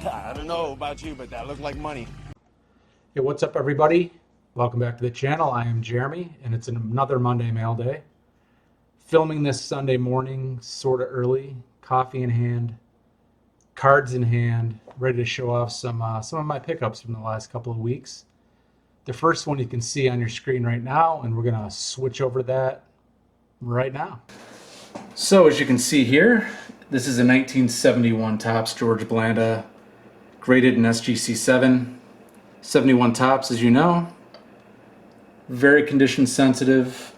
I don't know about you, but that looked like money. Hey, what's up, everybody? Welcome back to the channel. I am Jeremy, and it's another Monday Mail Day. Filming this Sunday morning, sort of early, coffee in hand, cards in hand, ready to show off some of my pickups from the last couple of weeks. The first one you can see on your screen right now, and we're gonna switch over to that right now. So as you can see here, this is a 1971 Topps George Blanda, graded in SGC7. 71 Topps, as you know, very condition sensitive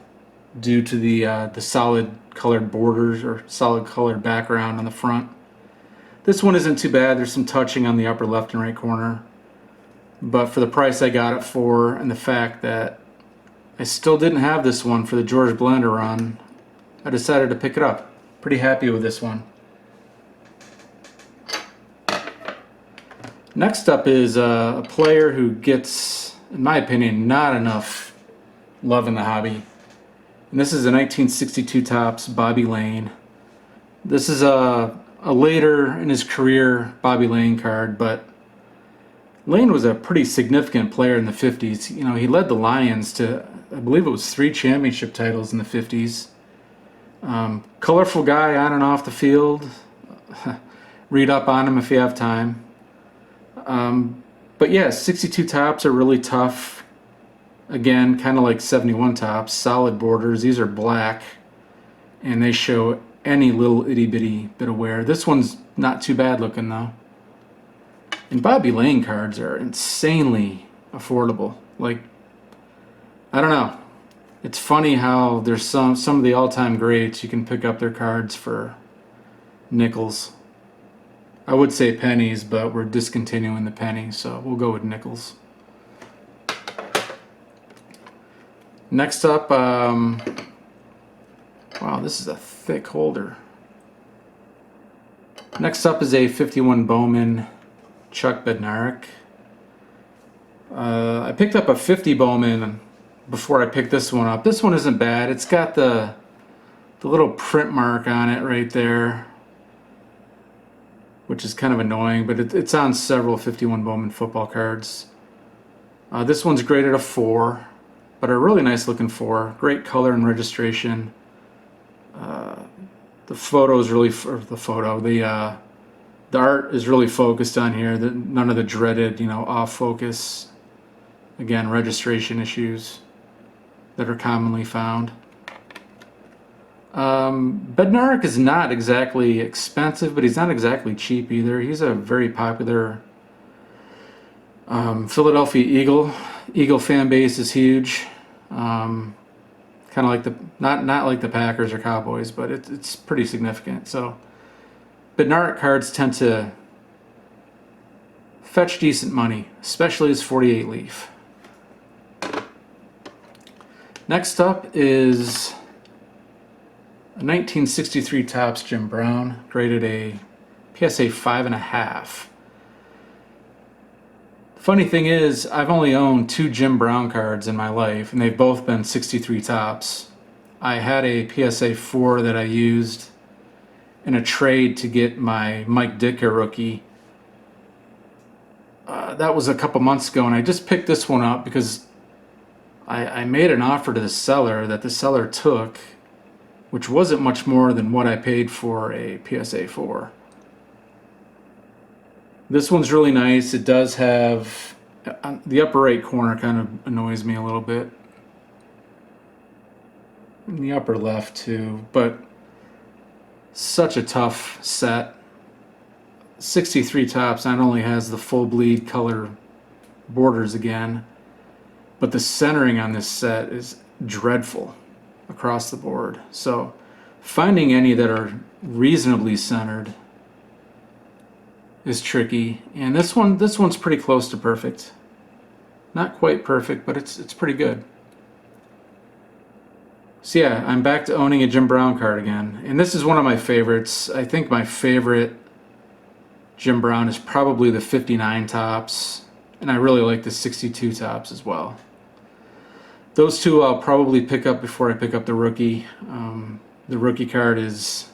due to the solid colored borders or solid colored background on the front. This one isn't too bad. There's some touching on the upper left and right corner, but for the price I got it for and the fact that I still didn't have this one for the George Blanda run, I decided to pick it up. Pretty happy with this one. Next up is a player who gets, in my opinion, not enough love in the hobby. And this is a 1962 Topps Bobby Lane. This is a later in his career Bobby Lane card, but Lane was a pretty significant player in the 50s. You know, he led the Lions to, I believe it was 3 championship titles in the 50s. Colorful guy on and off the field. Read up on him if you have time. But yeah, 62 Topps are really tough. Again, kind of like 71 Topps, solid borders. These are black, and they show any little itty bitty bit of wear. This one's not too bad looking though. And Bobby Lane cards are insanely affordable. Like, I don't know. It's funny how there's some of the all-time greats you can pick up their cards for nickels. I would say pennies, but we're discontinuing the penny, so we'll go with nickels. Next up, wow, this is a thick holder. Next up is a 51 Bowman Chuck Bednarik. I picked up a 50 Bowman before I picked this one up. This one isn't bad. It's got the little print mark on it right there, which is kind of annoying, but it's on several 51 Bowman football cards. This one's graded a 4, but a really nice looking 4. Great color and registration. The photo is really, the art is really focused on here. None of the dreaded, off focus. Again, registration issues that are commonly found. Bednarik is not exactly expensive, but he's not exactly cheap either. He's a very popular Philadelphia Eagle. Eagle fan base is huge. Kind of like not like the Packers or Cowboys, but it's pretty significant. So Bednarik cards tend to fetch decent money, especially his 48 leaf. Next up is a 1963 Topps Jim Brown, graded a PSA 5.5. Funny thing is, I've only owned 2 Jim Brown cards in my life, and they've both been 63 Topps. I had a PSA 4 that I used in a trade to get my Mike Ditka rookie. That was a couple months ago, and I just picked this one up because I made an offer to the seller that the seller took, which wasn't much more than what I paid for a PSA 4. This one's really nice. It does have, the upper right corner kind of annoys me a little bit. And the upper left too, but such a tough set. 63 Topps not only has the full bleed color borders again, but the centering on this set is dreadful across the board. So finding any that are reasonably centered is tricky, and this one's pretty close to perfect. Not quite perfect, but it's pretty good. So yeah, I'm back to owning a Jim Brown card again, and this is one of my favorites. I think my favorite Jim Brown is probably the 59 Topps, and I really like the 62 Topps as well. Those two I'll probably pick up before I pick up the rookie. The rookie card it's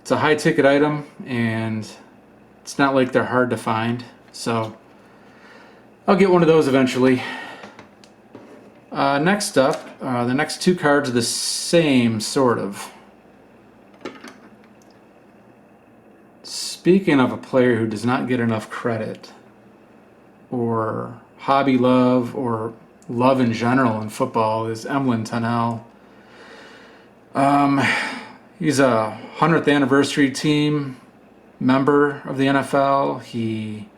a high ticket item, and It's not like they're hard to find, so I'll get one of those eventually. Next up, the next two cards are the same, sort of. Speaking of a player who does not get enough credit, or hobby love, or love in general in football, is Tunnell. He's a 100th anniversary team member of the NFL. He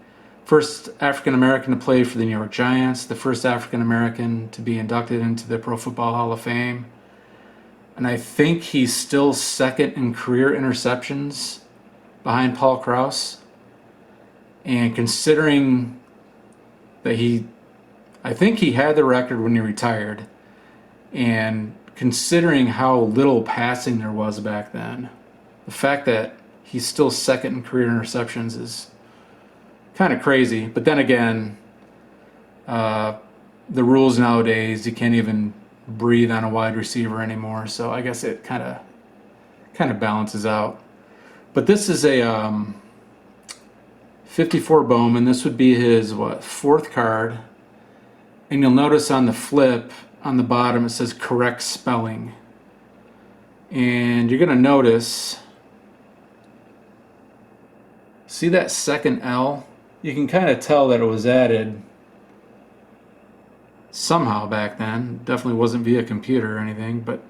first African American to play for the New York Giants, the first African American to be inducted into the Pro Football Hall of Fame. And I think he's still second in career interceptions behind Paul Krause. And considering that I think he had the record when he retired, and considering how little passing there was back then, the fact that he's still second in career interceptions is kind of crazy. But then again, the rules nowadays, you can't even breathe on a wide receiver anymore, so I guess it kind of balances out. But this is a 54 Bowman. This would be his fourth card, and you'll notice on the flip on the bottom it says correct spelling, and you're gonna notice, see that second L? You can kind of tell that it was added somehow back then. Definitely wasn't via computer or anything, but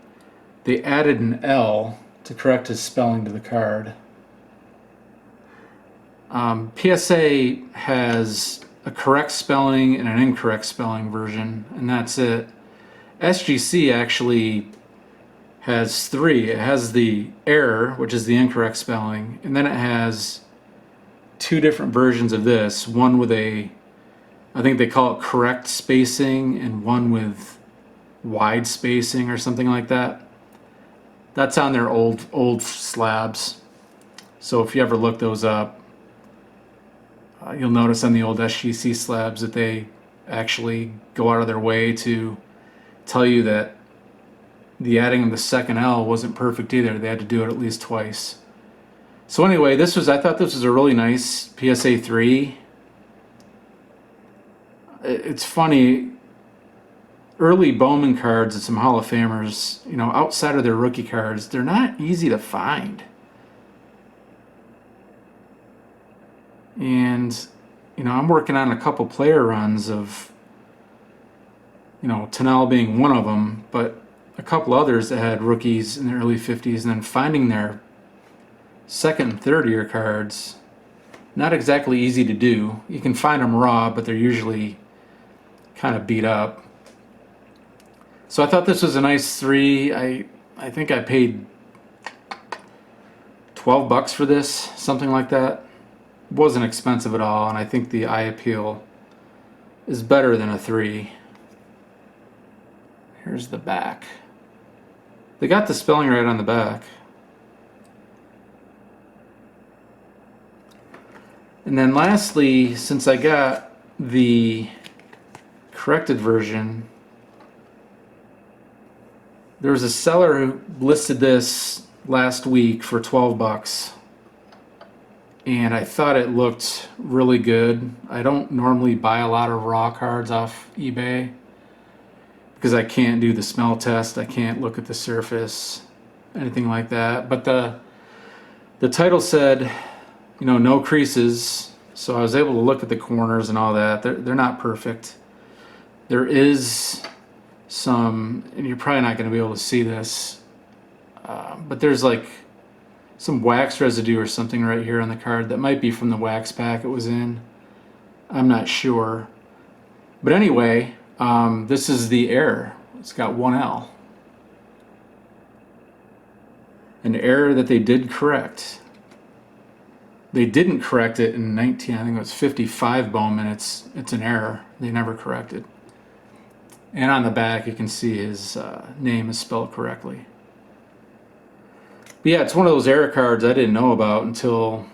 they added an L to correct his spelling to the card. PSA has a correct spelling and an incorrect spelling version, and that's it. SGC actually has three. It has the error, which is the incorrect spelling, and then it has two different versions of this. One with I think they call it correct spacing, and one with wide spacing or something like that. That's on their old slabs. So if you ever look those up, you'll notice on the old SGC slabs that they actually go out of their way to tell you that the adding of the second L wasn't perfect either. They had to do it at least twice. So anyway, I thought this was a really nice PSA 3. It's funny, early Bowman cards and some Hall of Famers, outside of their rookie cards, they're not easy to find. And, I'm working on a couple player runs of, Tunnell being one of them, but a couple others that had rookies in the early 50s, and then finding their second and third year cards, not exactly easy to do. You can find them raw, but they're usually kind of beat up. So I thought this was a nice 3. I think I paid $12 for this, something like that. It wasn't expensive at all, and I think the eye appeal is better than a 3. Here's the back. They got the spelling right on the back. And then lastly, since I got the corrected version, there was a seller who listed this last week for $12, and I thought it looked really good. I don't normally buy a lot of raw cards off eBay because I can't do the smell test, I can't look at the surface, anything like that. But the title said, no creases, so I was able to look at the corners and all that. They're not perfect. There is some, and you're probably not going to be able to see this, but there's like some wax residue or something right here on the card that might be from the wax pack it was in. I'm not sure. But anyway, this is the error. It's got one L. An error that they did correct. They didn't correct it in I think it was 55 Bowman. It's an error. They never corrected. And on the back, you can see his name is spelled correctly. But yeah, it's one of those error cards I didn't know about until,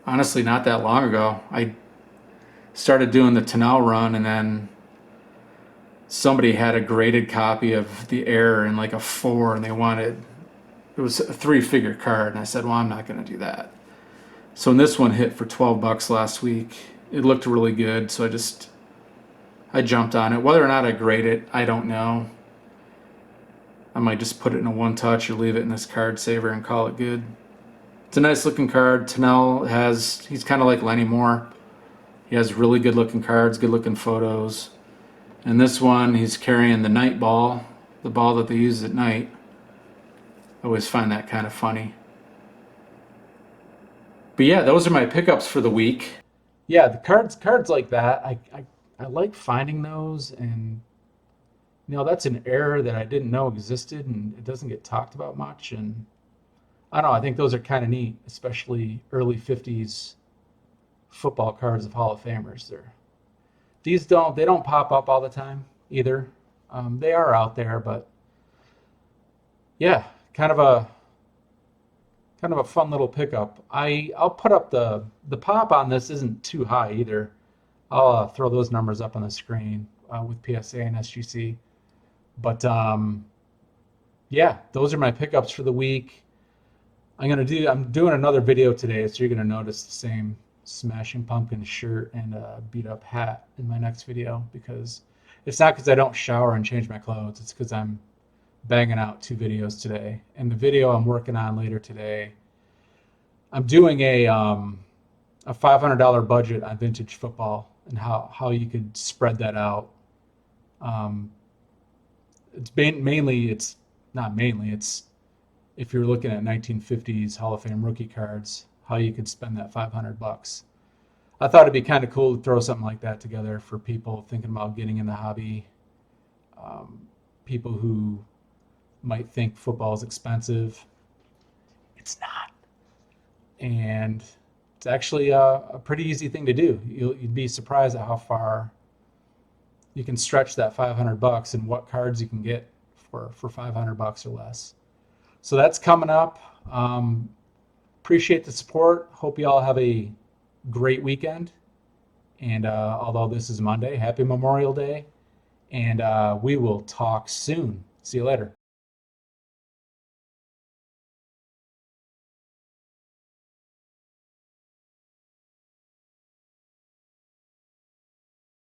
honestly, not that long ago. I started doing the Tunnell run, and then somebody had a graded copy of the error in like a 4, and it was a 3-figure card, and I said, well, I'm not going to do that. So when this one hit for 12 bucks last week, it looked really good. So I jumped on it. Whether or not I grade it, I don't know. I might just put it in a one touch or leave it in this card saver and call it good. It's a nice looking card. Tunnell he's kind of like Lenny Moore. He has really good looking cards, good looking photos. And this one, he's carrying the night ball, the ball that they use at night. I always find that kind of funny. But yeah, those are my pickups for the week. Yeah, the cards like that, I like finding those, and that's an error that I didn't know existed, and it doesn't get talked about much. And I don't know, I think those are kind of neat, especially early 50s football cards of Hall of Famers. They don't pop up all the time either. They are out there, but yeah, kind of a fun little pickup. I'll put up the pop on this isn't too high either. I'll throw those numbers up on the screen with PSA and SGC. But yeah, those are my pickups for the week. I'm doing another video today, so you're gonna notice the same Smashing Pumpkins shirt and beat up hat in my next video, because it's not because I don't shower and change my clothes. It's because I'm banging out 2 videos today. And the video I'm working on later today, I'm doing a $500 budget on vintage football and how you could spread that out. It's not mainly, it's if you're looking at 1950s Hall of Fame rookie cards, how you could spend that $500. I thought it'd be kind of cool to throw something like that together for people thinking about getting in the hobby. People who might think football is expensive. It's not. And it's actually a pretty easy thing to do. You'd be surprised at how far you can stretch that $500 and what cards you can get for $500 or less. So that's coming up. Appreciate the support. Hope you all have a great weekend. And although this is Monday, happy Memorial Day. And we will talk soon. See you later.